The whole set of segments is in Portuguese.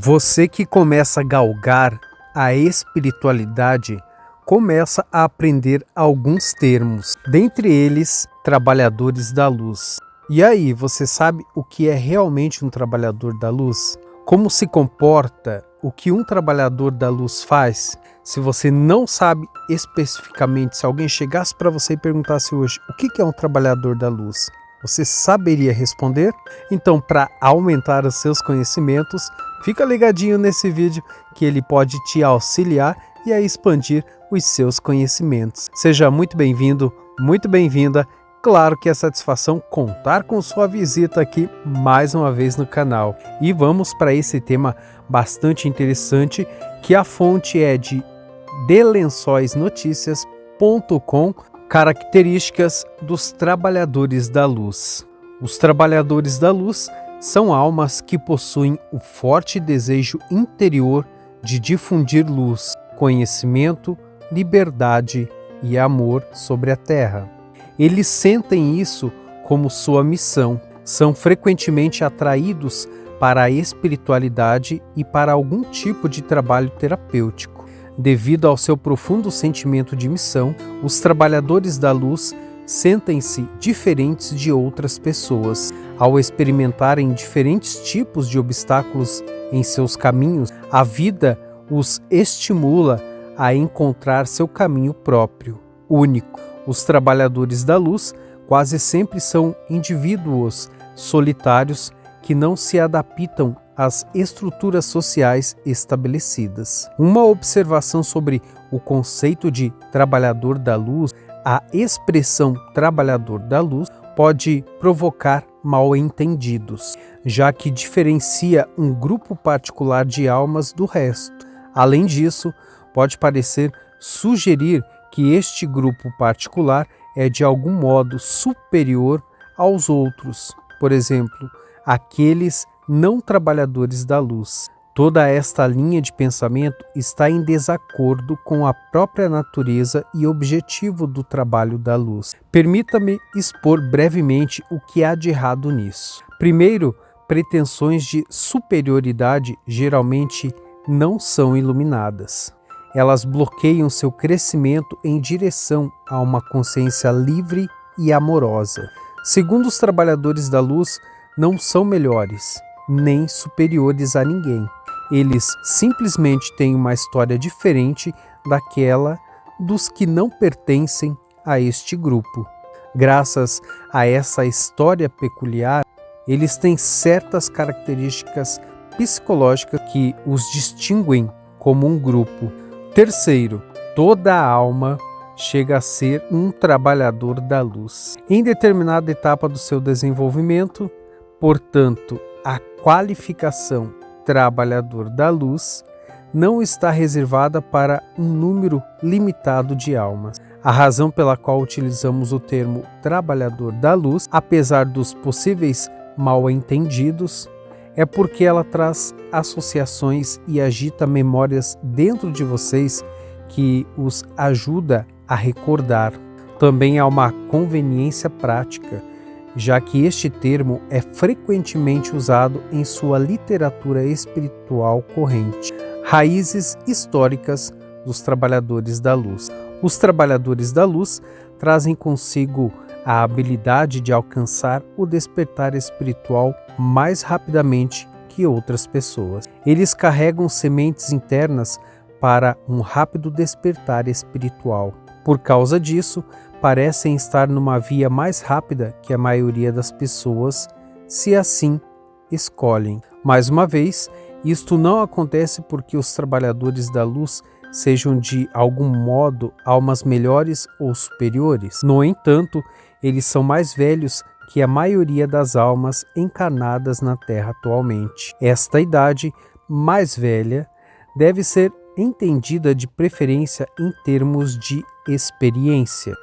Você que começa a galgar a espiritualidade, começa a aprender alguns termos, dentre eles, trabalhadores da luz. E aí, você sabe o que é realmente um trabalhador da luz? Como se comporta? O que um trabalhador da luz faz? Se você não sabe especificamente, se alguém chegasse para você e perguntasse hoje o que é um trabalhador da luz, você saberia responder? Então, para aumentar os seus conhecimentos, fica ligadinho nesse vídeo que ele pode te auxiliar e a expandir os seus conhecimentos. Seja muito bem-vindo, muito bem-vinda. Claro que é satisfação contar com sua visita aqui mais uma vez no canal. E vamos para esse tema bastante interessante, que a fonte é de delençoisnoticias.com, características dos trabalhadores da luz. Os trabalhadores da luz são almas que possuem o forte desejo interior de difundir luz, conhecimento, liberdade e amor sobre a Terra. Eles sentem isso como sua missão, são frequentemente atraídos para a espiritualidade e para algum tipo de trabalho terapêutico. Devido ao seu profundo sentimento de missão, os trabalhadores da luz sentem-se diferentes de outras pessoas. Ao experimentarem diferentes tipos de obstáculos em seus caminhos, a vida os estimula a encontrar seu caminho próprio, único. Os trabalhadores da luz quase sempre são indivíduos solitários que não se adaptam às estruturas sociais estabelecidas. Uma observação sobre o conceito de trabalhador da luz: a expressão trabalhador da luz pode provocar mal-entendidos, já que diferencia um grupo particular de almas do resto. Além disso, pode parecer sugerir que este grupo particular é de algum modo superior aos outros, por exemplo, aqueles não trabalhadores da luz. Toda esta linha de pensamento está em desacordo com a própria natureza e objetivo do trabalho da luz. Permita-me expor brevemente o que há de errado nisso. Primeiro, pretensões de superioridade geralmente não são iluminadas. Elas bloqueiam seu crescimento em direção a uma consciência livre e amorosa. Segundo os trabalhadores da luz, não são melhores, nem superiores a ninguém. Eles simplesmente têm uma história diferente daquela dos que não pertencem a este grupo. Graças a essa história peculiar, eles têm certas características psicológicas que os distinguem como um grupo. Terceiro, toda alma chega a ser um trabalhador da luz. Em determinada etapa do seu desenvolvimento, portanto, a qualificação trabalhador da luz não está reservada para um número limitado de almas. A razão pela qual utilizamos o termo trabalhador da luz, apesar dos possíveis mal-entendidos, é porque ela traz associações e agita memórias dentro de vocês que os ajuda a recordar. Também há uma conveniência prática, já que este termo é frequentemente usado em sua literatura espiritual corrente. Raízes históricas dos trabalhadores da luz. Os trabalhadores da luz trazem consigo a habilidade de alcançar o despertar espiritual mais rapidamente que outras pessoas. Eles carregam sementes internas para um rápido despertar espiritual. Por causa disso, parecem estar numa via mais rápida que a maioria das pessoas, se assim escolhem. Mais uma vez, isto não acontece porque os trabalhadores da luz sejam de algum modo almas melhores ou superiores. No entanto, eles são mais velhos que a maioria das almas encarnadas na Terra atualmente. Esta idade mais velha deve ser entendida de preferência em termos de experiência,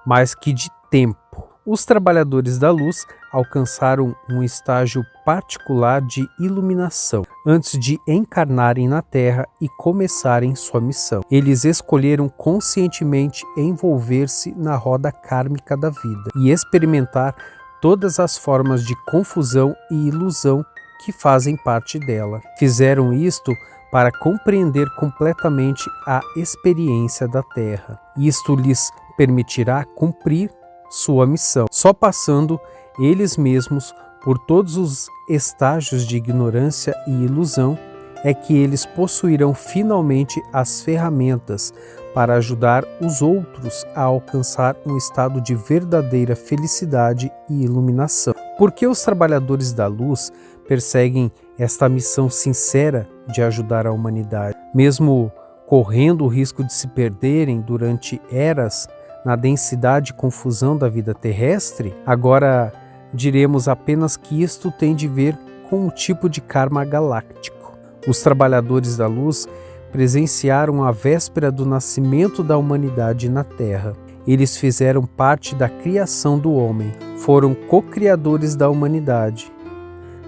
mais que de tempo. Os trabalhadores da luz alcançaram um estágio particular de iluminação antes de encarnarem na Terra e começarem sua missão. Eles escolheram conscientemente envolver-se na roda kármica da vida e experimentar todas as formas de confusão e ilusão que fazem parte dela. Fizeram isto para compreender completamente a experiência da Terra. Isto lhes permitirá cumprir sua missão. Só passando eles mesmos por todos os estágios de ignorância e ilusão é que eles possuirão finalmente as ferramentas para ajudar os outros a alcançar um estado de verdadeira felicidade e iluminação. Porque os trabalhadores da luz perseguem esta missão sincera de ajudar a humanidade, mesmo correndo o risco de se perderem durante eras na densidade e confusão da vida terrestre? Agora diremos apenas que isto tem de ver com o tipo de karma galáctico. Os trabalhadores da luz presenciaram a véspera do nascimento da humanidade na Terra. Eles fizeram parte da criação do homem, foram co-criadores da humanidade.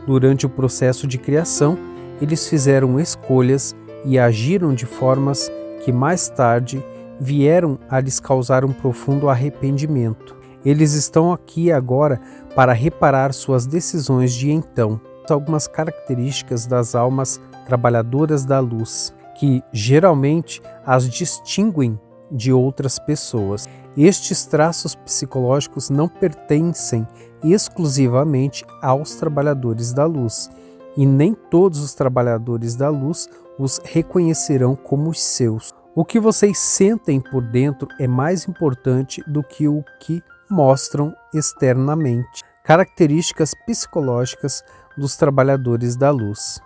Durante o processo de criação, eles fizeram escolhas e agiram de formas que mais tarde vieram a lhes causar um profundo arrependimento. Eles estão aqui agora para reparar suas decisões de então. Algumas características das almas trabalhadoras da luz, que geralmente as distinguem de outras pessoas. Estes traços psicológicos não pertencem exclusivamente aos trabalhadores da luz, e nem todos os trabalhadores da luz os reconhecerão como os seus. O que vocês sentem por dentro é mais importante do que o que mostram externamente. Características psicológicas dos trabalhadores da luz.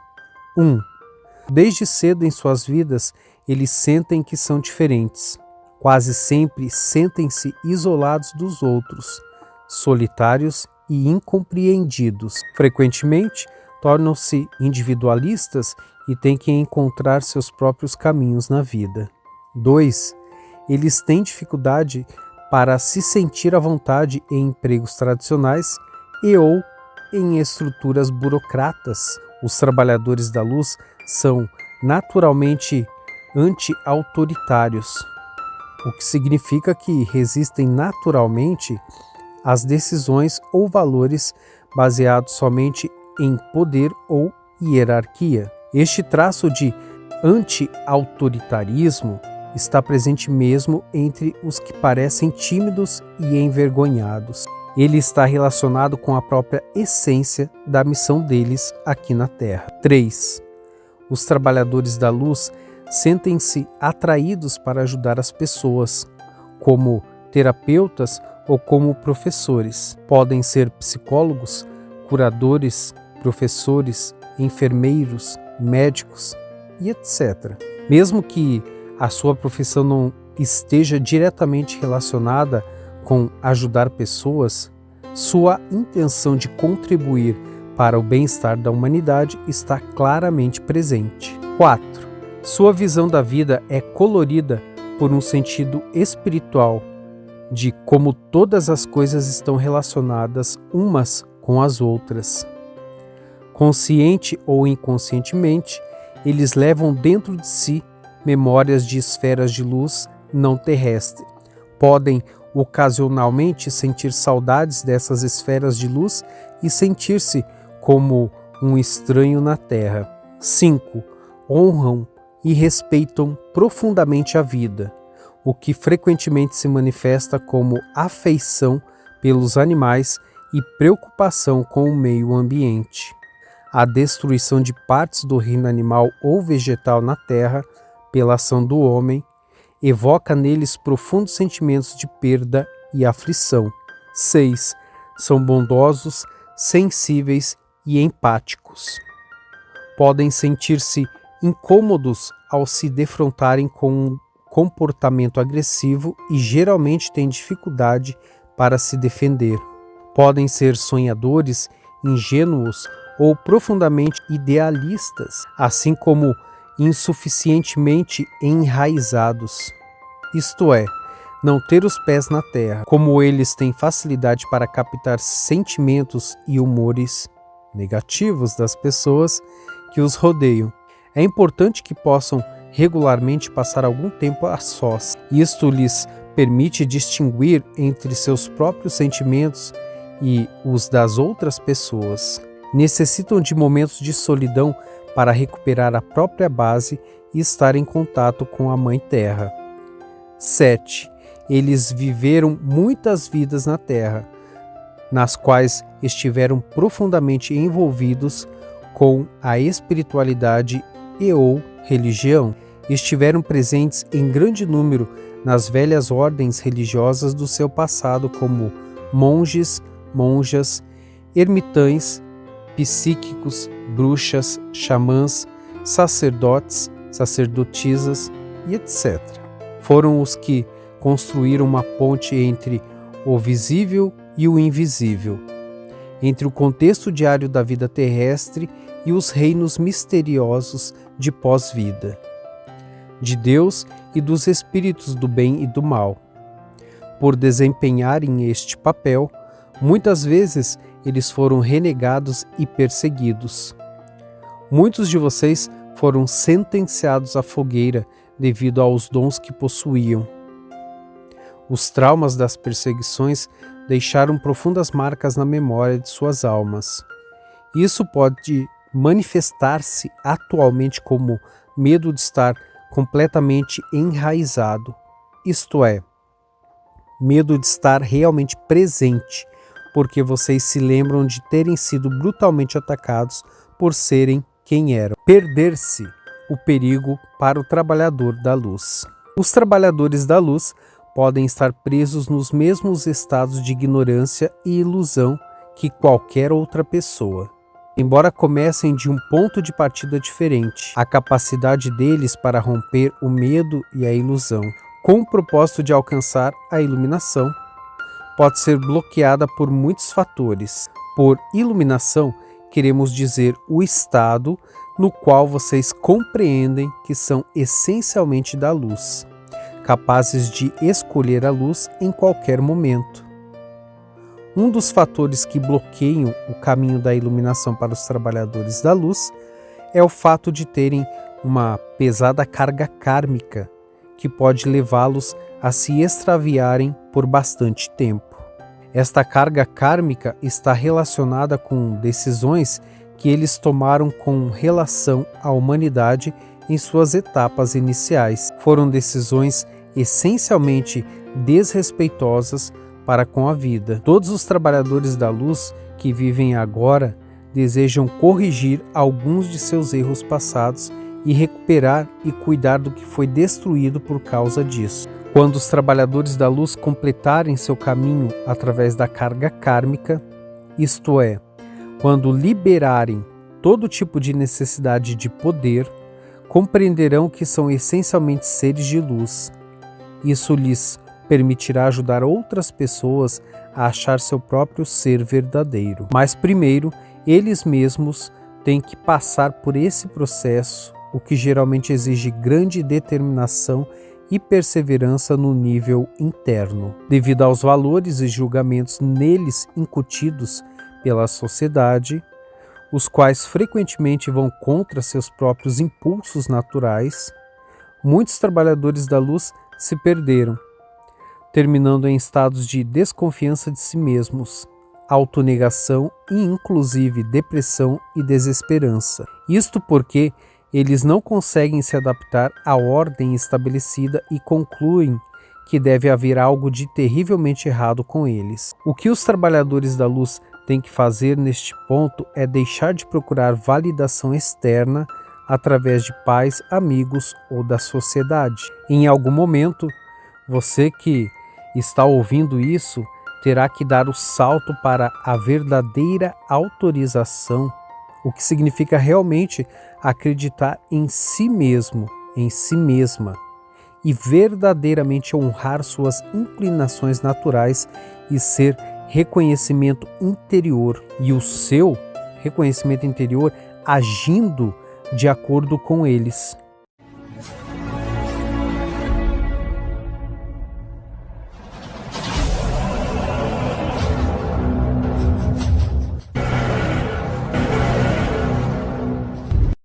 1. Desde cedo em suas vidas, eles sentem que são diferentes. Quase sempre sentem-se isolados dos outros, solitários e incompreendidos. Frequentemente, tornam-se individualistas e têm que encontrar seus próprios caminhos na vida. 2. Eles têm dificuldade para se sentir à vontade em empregos tradicionais e ou em estruturas burocratas. Os trabalhadores da luz são naturalmente anti-autoritários, o que significa que resistem naturalmente às decisões ou valores baseados somente em poder ou hierarquia. Este traço de anti-autoritarismo está presente mesmo entre os que parecem tímidos e envergonhados. Ele está relacionado com a própria essência da missão deles aqui na Terra. 3. Os trabalhadores da luz sentem-se atraídos para ajudar as pessoas, como terapeutas ou como professores. Podem ser psicólogos, curadores, professores, enfermeiros, médicos e etc. Mesmo que a sua profissão não esteja diretamente relacionada com ajudar pessoas, sua intenção de contribuir para o bem-estar da humanidade está claramente presente. 4. Sua visão da vida é colorida por um sentido espiritual de como todas as coisas estão relacionadas umas com as outras. Consciente ou inconscientemente, eles levam dentro de si memórias de esferas de luz não terrestre. Podem ocasionalmente sentir saudades dessas esferas de luz e sentir-se como um estranho na Terra. 5. Honram e respeitam profundamente a vida, o que frequentemente se manifesta como afeição pelos animais e preocupação com o meio ambiente. A destruição de partes do reino animal ou vegetal na Terra pela ação do homem evoca neles profundos sentimentos de perda e aflição. 6. São bondosos, sensíveis e empáticos. Podem sentir-se incômodos ao se defrontarem com um comportamento agressivo e geralmente têm dificuldade para se defender. Podem ser sonhadores, ingênuos ou profundamente idealistas, assim como insuficientemente enraizados, isto é, não ter os pés na terra. Como eles têm facilidade para captar sentimentos e humores negativos das pessoas que os rodeiam, é importante que possam regularmente passar algum tempo a sós. Isto lhes permite distinguir entre seus próprios sentimentos e os das outras pessoas. necessitam de momentos de solidão para recuperar a própria base e estar em contato com a Mãe Terra. 7. Eles viveram muitas vidas na Terra, nas quais estiveram profundamente envolvidos com a espiritualidade e ou religião. Estiveram presentes em grande número nas velhas ordens religiosas do seu passado, como monges, monjas, ermitães, psíquicos, bruxas, xamãs, sacerdotes, sacerdotisas e etc. Foram os que construíram uma ponte entre o visível e o invisível, entre o contexto diário da vida terrestre e os reinos misteriosos de pós-vida, de Deus e dos espíritos do bem e do mal. Por desempenharem este papel, muitas vezes eles foram renegados e perseguidos. Muitos de vocês foram sentenciados à fogueira devido aos dons que possuíam. Os traumas das perseguições deixaram profundas marcas na memória de suas almas. Isso pode manifestar-se atualmente como medo de estar completamente enraizado, isto é, medo de estar realmente presente, porque vocês se lembram de terem sido brutalmente atacados por serem quem eram. Perder-se o perigo para o trabalhador da luz. Os trabalhadores da luz podem estar presos nos mesmos estados de ignorância e ilusão que qualquer outra pessoa. Embora comecem de um ponto de partida diferente, a capacidade deles para romper o medo e a ilusão, com o propósito de alcançar a iluminação, pode ser bloqueada por muitos fatores. Por iluminação, queremos dizer o estado no qual vocês compreendem que são essencialmente da luz, capazes de escolher a luz em qualquer momento. Um dos fatores que bloqueiam o caminho da iluminação para os trabalhadores da luz é o fato de terem uma pesada carga kármica que pode levá-los a se extraviarem por bastante tempo. Esta carga kármica está relacionada com decisões que eles tomaram com relação à humanidade em suas etapas iniciais. Foram decisões essencialmente desrespeitosas para com a vida. Todos os trabalhadores da luz que vivem agora desejam corrigir alguns de seus erros passados e recuperar e cuidar do que foi destruído por causa disso. Quando os trabalhadores da luz completarem seu caminho através da carga kármica, isto é, quando liberarem todo tipo de necessidade de poder, compreenderão que são essencialmente seres de luz. Isso lhes permitirá ajudar outras pessoas a achar seu próprio ser verdadeiro. Mas primeiro, eles mesmos têm que passar por esse processo, o que geralmente exige grande determinação e perseverança no nível interno, devido aos valores e julgamentos neles incutidos pela sociedade, os quais frequentemente vão contra seus próprios impulsos naturais. Muitos trabalhadores da luz se perderam, terminando em estados de desconfiança de si mesmos, autonegação e inclusive depressão e desesperança. Isto porque eles não conseguem se adaptar à ordem estabelecida e concluem que deve haver algo de terrivelmente errado com eles. O que os trabalhadores da luz têm que fazer neste ponto é deixar de procurar validação externa através de pais, amigos ou da sociedade. Em algum momento, você que está ouvindo isso terá que dar o salto para a verdadeira autorização, o que significa realmente acreditar em si mesmo, em si mesma, e verdadeiramente honrar suas inclinações naturais e ser reconhecimento interior, e o seu reconhecimento interior agindo de acordo com eles.